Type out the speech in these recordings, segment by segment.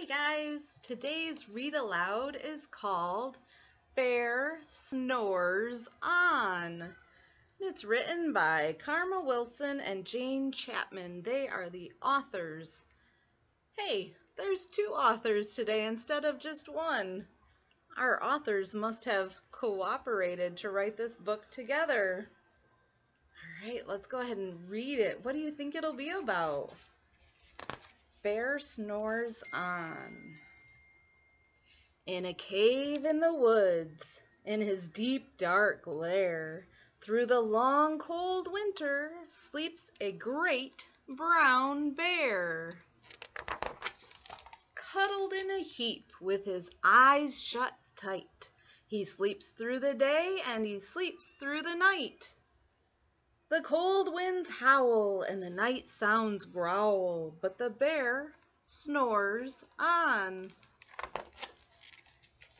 Hi guys! Today's read aloud is called Bear Snores On. It's written by Karma Wilson and Jane Chapman. They are the authors. Hey, there's two authors today instead of just one. Our authors must have cooperated to write this book together. All right, let's go ahead and read it. What do you think it'll be about? Bear Snores On. In a cave in the woods, in his deep dark lair, through the long cold winter, sleeps a great brown bear. Cuddled in a heap with his eyes shut tight, he sleeps through the day and he sleeps through the night. The cold winds howl and the night sounds growl, but the bear snores on.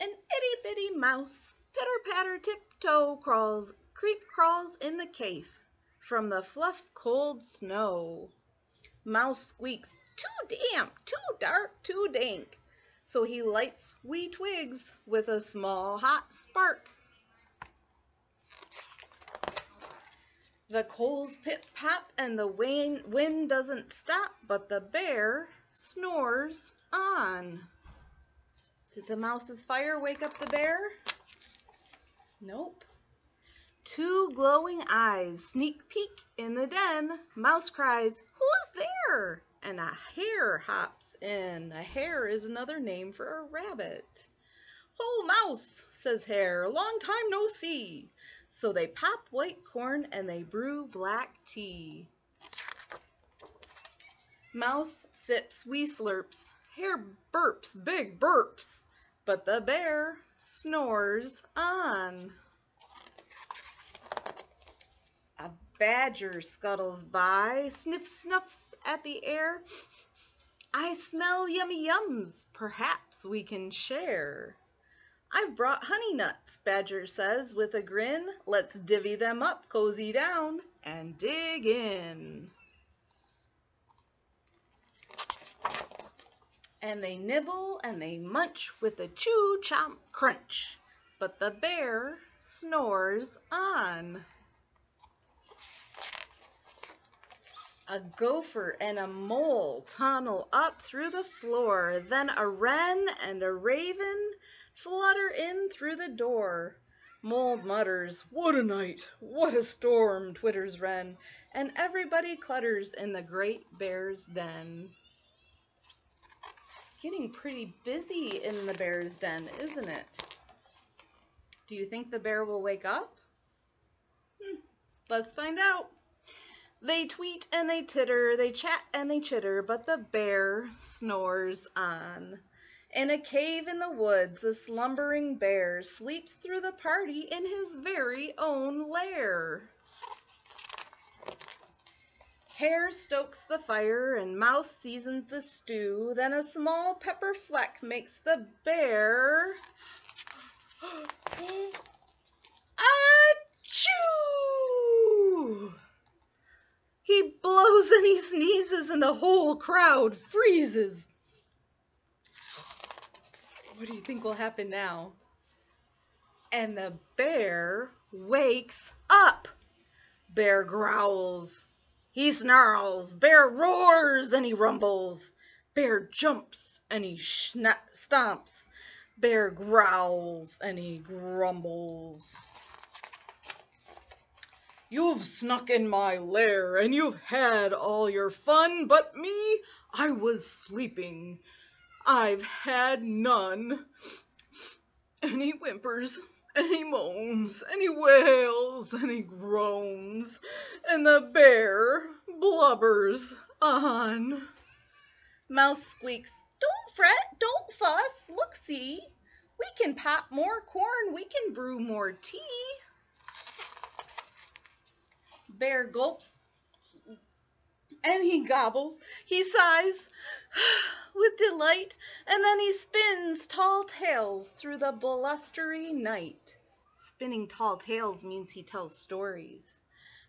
An itty-bitty mouse, pitter-patter tiptoe crawls in the cave from the fluff cold snow. Mouse squeaks, too damp, too dark, too dank, so he lights wee twigs with a small hot spark. The coals pip-pop and the wind doesn't stop, but the bear snores on. Did the mouse's fire wake up the bear? Nope. Two glowing eyes sneak peek in the den. Mouse cries, "Who's there?" And a hare hops in. A hare is another name for a rabbit. "Ho, mouse," says hare, "long time no see." So they pop white corn and they brew black tea. Mouse sips wee slurps. Hare burps big burps. But the bear snores on. A badger scuttles by, snuffs at the air. "I smell yummy yums, perhaps we can share." "I've brought honey nuts," Badger says with a grin. "Let's divvy them up, cozy down, and dig in." And they nibble and they munch with a chew, chomp, crunch. But the bear snores on. A gopher and a mole tunnel up through the floor. Then a wren and a raven flutter in through the door. Mole mutters, "What a night, what a storm," twitters wren, and everybody clutters in the great bear's den. It's getting pretty busy in the bear's den, isn't it? Do you think the bear will wake up? Let's find out. They tweet and they titter, they chat and they chitter, but the bear snores on. In a cave in the woods, the slumbering bear sleeps through the party in his very own lair. Hare stokes the fire and mouse seasons the stew. Then a small pepper fleck makes the bear achoo! He blows and he sneezes and the whole crowd freezes. What do you think will happen now? And the bear wakes up. Bear growls. He snarls. Bear roars and he rumbles. Bear jumps and he stomps. Bear growls and he grumbles. "You've snuck in my lair and you've had all your fun, but me, I was sleeping. I've had none." And he whimpers, and he moans, and he wails, and he groans, and the bear blubbers on. Mouse squeaks, "Don't fret, don't fuss, look see. We can pop more corn, we can brew more tea." Bear gulps, and he gobbles, he sighs with delight, and then he spins tall tales through the blustery night. Spinning tall tales means he tells stories.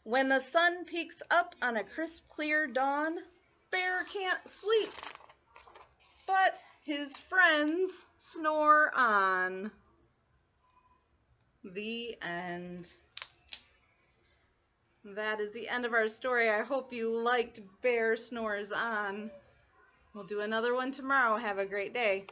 When the sun peeks up on a crisp, clear dawn, Bear can't sleep, but His friends snore on. The end. That is the end of our story. I hope you liked Bear Snores On. We'll do another one tomorrow. Have a great day.